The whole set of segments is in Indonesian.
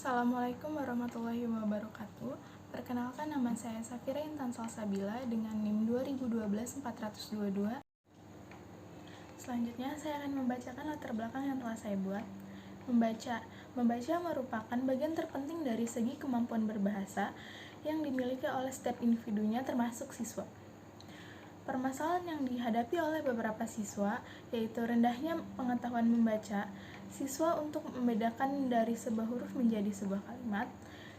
Assalamualaikum warahmatullahi wabarakatuh. Perkenalkan, nama saya Safira Intan Salsabila dengan NIM 2012-422. Selanjutnya saya akan membacakan latar belakang yang telah saya buat. Membaca merupakan bagian terpenting dari segi kemampuan berbahasa yang dimiliki oleh setiap individunya termasuk siswa. Permasalahan yang dihadapi oleh beberapa siswa yaitu rendahnya pengetahuan membaca siswa untuk membedakan dari sebuah huruf menjadi sebuah kalimat,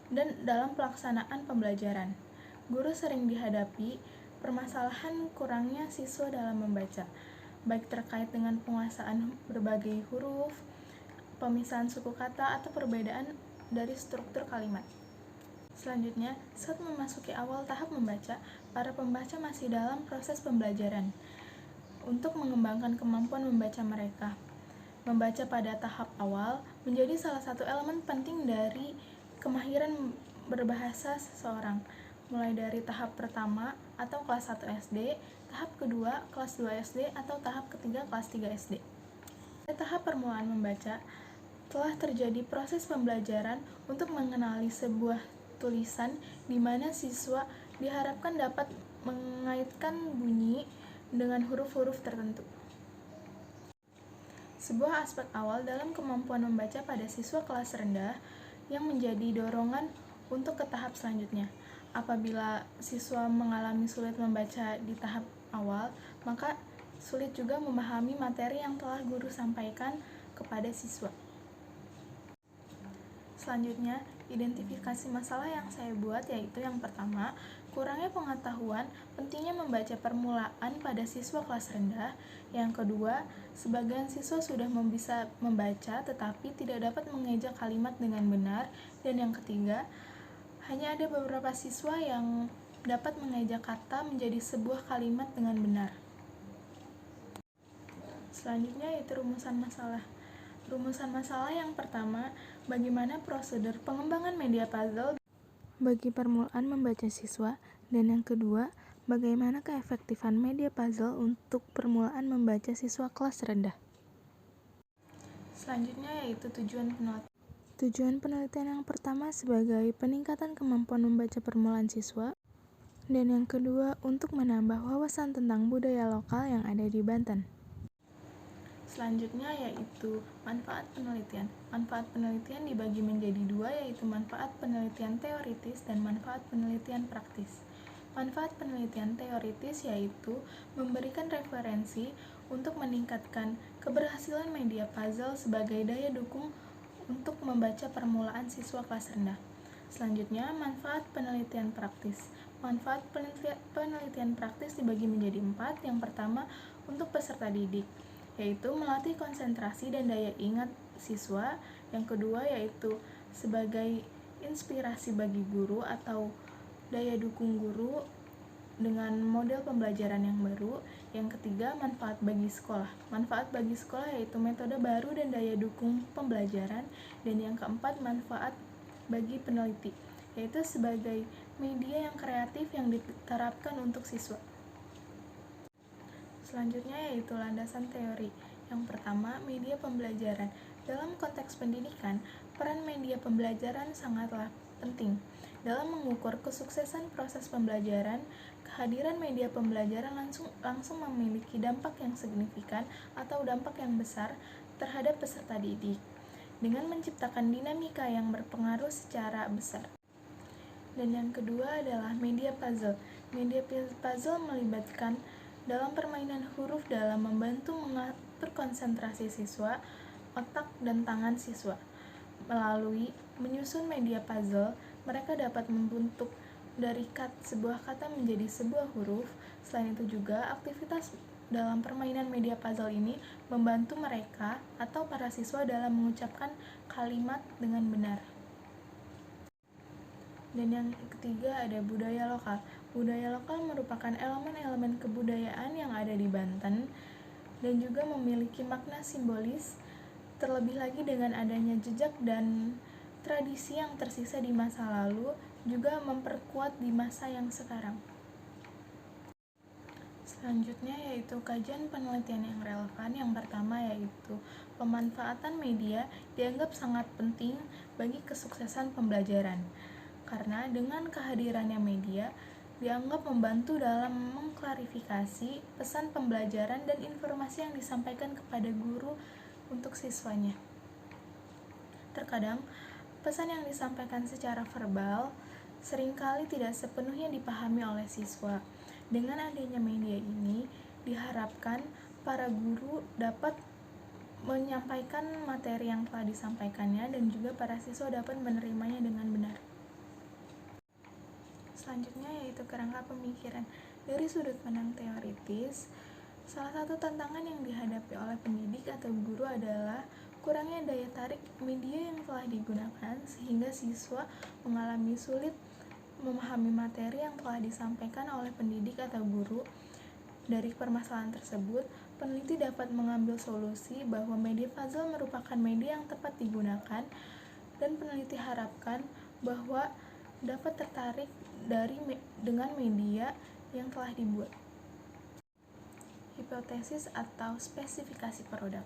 dan dalam pelaksanaan pembelajaran. Guru sering dihadapi permasalahan kurangnya siswa dalam membaca, baik terkait dengan penguasaan berbagai huruf, pemisahan suku kata, atau perbedaan dari struktur kalimat. Selanjutnya, saat memasuki awal tahap membaca, para pembaca masih dalam proses pembelajaran untuk mengembangkan kemampuan membaca mereka. Membaca pada tahap awal menjadi salah satu elemen penting dari kemahiran berbahasa seseorang, mulai dari tahap pertama atau kelas 1 SD, tahap kedua kelas 2 SD, atau tahap ketiga kelas 3 SD. Pada tahap permulaan membaca, telah terjadi proses pembelajaran untuk mengenali sebuah tulisan di mana siswa diharapkan dapat mengaitkan bunyi dengan huruf-huruf tertentu. Sebuah aspek awal dalam kemampuan membaca pada siswa kelas rendah yang menjadi dorongan untuk ke tahap selanjutnya. Apabila siswa mengalami sulit membaca di tahap awal, maka sulit juga memahami materi yang telah guru sampaikan kepada siswa. Selanjutnya, identifikasi masalah yang saya buat yaitu yang pertama, kurangnya pengetahuan pentingnya membaca permulaan pada siswa kelas rendah. Yang kedua, sebagian siswa sudah bisa membaca tetapi tidak dapat mengeja kalimat dengan benar. Dan yang ketiga, hanya ada beberapa siswa yang dapat mengeja kata menjadi sebuah kalimat dengan benar. Selanjutnya yaitu rumusan masalah. Rumusan masalah yang pertama, bagaimana prosedur pengembangan media puzzle bagi permulaan membaca siswa, dan yang kedua, bagaimana keefektifan media puzzle untuk permulaan membaca siswa kelas rendah. Selanjutnya yaitu tujuan penelitian. Tujuan penelitian yang pertama sebagai peningkatan kemampuan membaca permulaan siswa, dan yang kedua untuk menambah wawasan tentang budaya lokal yang ada di Banten. Selanjutnya yaitu manfaat penelitian. Manfaat penelitian dibagi menjadi dua, yaitu manfaat penelitian teoritis dan manfaat penelitian praktis. Manfaat penelitian teoritis yaitu memberikan referensi untuk meningkatkan keberhasilan media puzzle sebagai daya dukung untuk membaca permulaan siswa kelas rendah. Selanjutnya, manfaat penelitian praktis. Manfaat penelitian praktis dibagi menjadi 4. Yang pertama, untuk peserta didik, yaitu melatih konsentrasi dan daya ingat siswa. Yang kedua yaitu sebagai inspirasi bagi guru atau daya dukung guru dengan model pembelajaran yang baru. Yang ketiga, manfaat bagi sekolah. Manfaat bagi sekolah yaitu metode baru dan daya dukung pembelajaran. Dan yang keempat, manfaat bagi peneliti, yaitu sebagai media yang kreatif yang diterapkan untuk siswa. Selanjutnya yaitu landasan teori. Yang pertama, media pembelajaran. Dalam konteks pendidikan, peran media pembelajaran sangatlah penting. Dalam mengukur kesuksesan proses pembelajaran, kehadiran media pembelajaran langsung memiliki dampak yang signifikan atau dampak yang besar terhadap peserta didik, dengan menciptakan dinamika yang berpengaruh secara besar. Dan yang kedua adalah media puzzle. Media puzzle melibatkan dalam permainan huruf dalam membantu mengatur konsentrasi siswa, otak, dan tangan siswa. Melalui menyusun media puzzle, mereka dapat membentuk dari sebuah kata menjadi sebuah huruf. Selain itu juga, aktivitas dalam permainan media puzzle ini membantu mereka atau para siswa dalam mengucapkan kalimat dengan benar. Dan yang ketiga ada budaya lokal. Budaya lokal merupakan elemen-elemen kebudayaan yang ada di Banten dan juga memiliki makna simbolis, terlebih lagi dengan adanya jejak dan tradisi yang tersisa di masa lalu juga memperkuat di masa yang sekarang. Selanjutnya yaitu kajian penelitian yang relevan. Yang pertama yaitu pemanfaatan media dianggap sangat penting bagi kesuksesan pembelajaran. Karena dengan kehadirannya media dianggap membantu dalam mengklarifikasi pesan pembelajaran dan informasi yang disampaikan kepada guru untuk siswanya. Terkadang, pesan yang disampaikan secara verbal seringkali tidak sepenuhnya dipahami oleh siswa. Dengan adanya media ini, diharapkan para guru dapat menyampaikan materi yang telah disampaikannya dan juga para siswa dapat menerimanya dengan benar. Selanjutnya yaitu kerangka pemikiran. Dari sudut pandang teoritis, salah satu tantangan yang dihadapi oleh pendidik atau guru adalah kurangnya daya tarik media yang telah digunakan sehingga siswa mengalami sulit memahami materi yang telah disampaikan oleh pendidik atau guru. Dari permasalahan tersebut, peneliti dapat mengambil solusi bahwa media puzzle merupakan media yang tepat digunakan dan peneliti harapkan bahwa dapat tertarik dengan media yang telah dibuat. Hipotesis atau spesifikasi produk.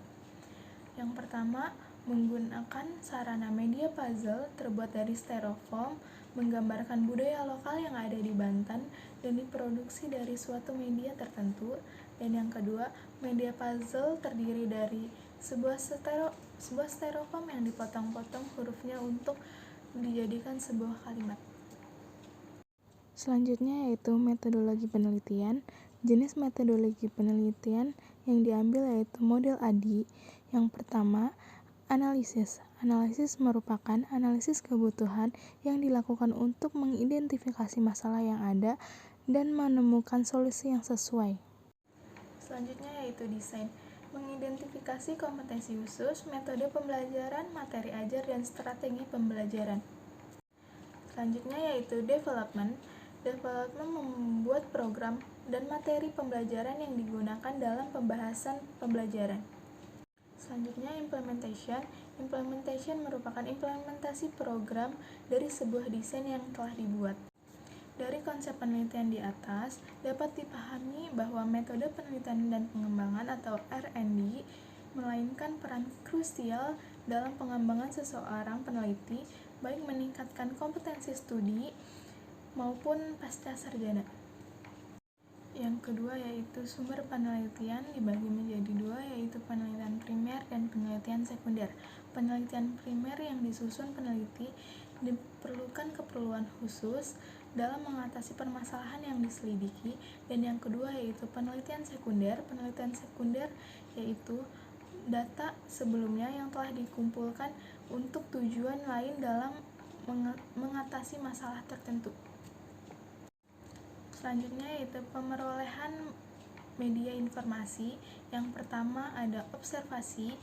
Yang pertama, menggunakan sarana media puzzle terbuat dari styrofoam menggambarkan budaya lokal yang ada di Banten dan diproduksi dari suatu media tertentu. Dan yang kedua, media puzzle terdiri dari sebuah styrofoam yang dipotong-potong hurufnya untuk dijadikan sebuah kalimat. Selanjutnya yaitu metodologi penelitian. Jenis metodologi penelitian yang diambil yaitu model ADI. Yang pertama, analisis. Analisis merupakan analisis kebutuhan yang dilakukan untuk mengidentifikasi masalah yang ada dan menemukan solusi yang sesuai. Selanjutnya yaitu desain. Mengidentifikasi kompetensi khusus, metode pembelajaran, materi ajar, dan strategi pembelajaran. Selanjutnya yaitu development. Development membuat program dan materi pembelajaran yang digunakan dalam pembahasan pembelajaran. Selanjutnya implementation. Implementation merupakan implementasi program dari sebuah desain yang telah dibuat. Dari konsep penelitian di atas, dapat dipahami bahwa metode penelitian dan pengembangan atau R&D memainkan peran krusial dalam pengembangan seseorang peneliti, baik meningkatkan kompetensi studi maupun pasca sarjana. Yang kedua yaitu sumber penelitian dibagi menjadi dua, yaitu penelitian primer dan penelitian sekunder. Penelitian primer yang disusun peneliti diperlukan keperluan khusus dalam mengatasi permasalahan yang diselidiki, dan yang kedua yaitu penelitian sekunder. Penelitian sekunder yaitu data sebelumnya yang telah dikumpulkan untuk tujuan lain dalam mengatasi masalah tertentu. Selanjutnya yaitu pemerolehan media informasi. Yang pertama ada observasi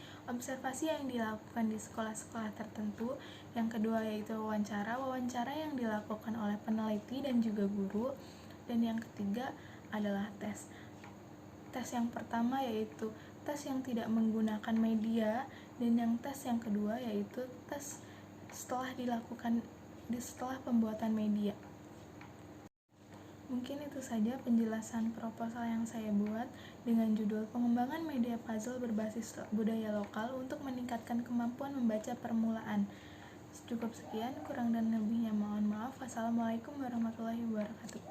yang dilakukan di sekolah-sekolah tertentu. Yang kedua yaitu wawancara yang dilakukan oleh peneliti dan juga guru. Dan yang ketiga adalah tes. Tes yang pertama yaitu tes yang tidak menggunakan media, dan yang tes yang kedua yaitu tes setelah pembuatan media. Mungkin itu saja penjelasan proposal yang saya buat dengan judul Pengembangan Media Puzzle Berbasis Budaya Lokal untuk Meningkatkan Kemampuan Membaca Permulaan. Cukup sekian, kurang dan lebihnya mohon maaf. Wassalamualaikum warahmatullahi wabarakatuh.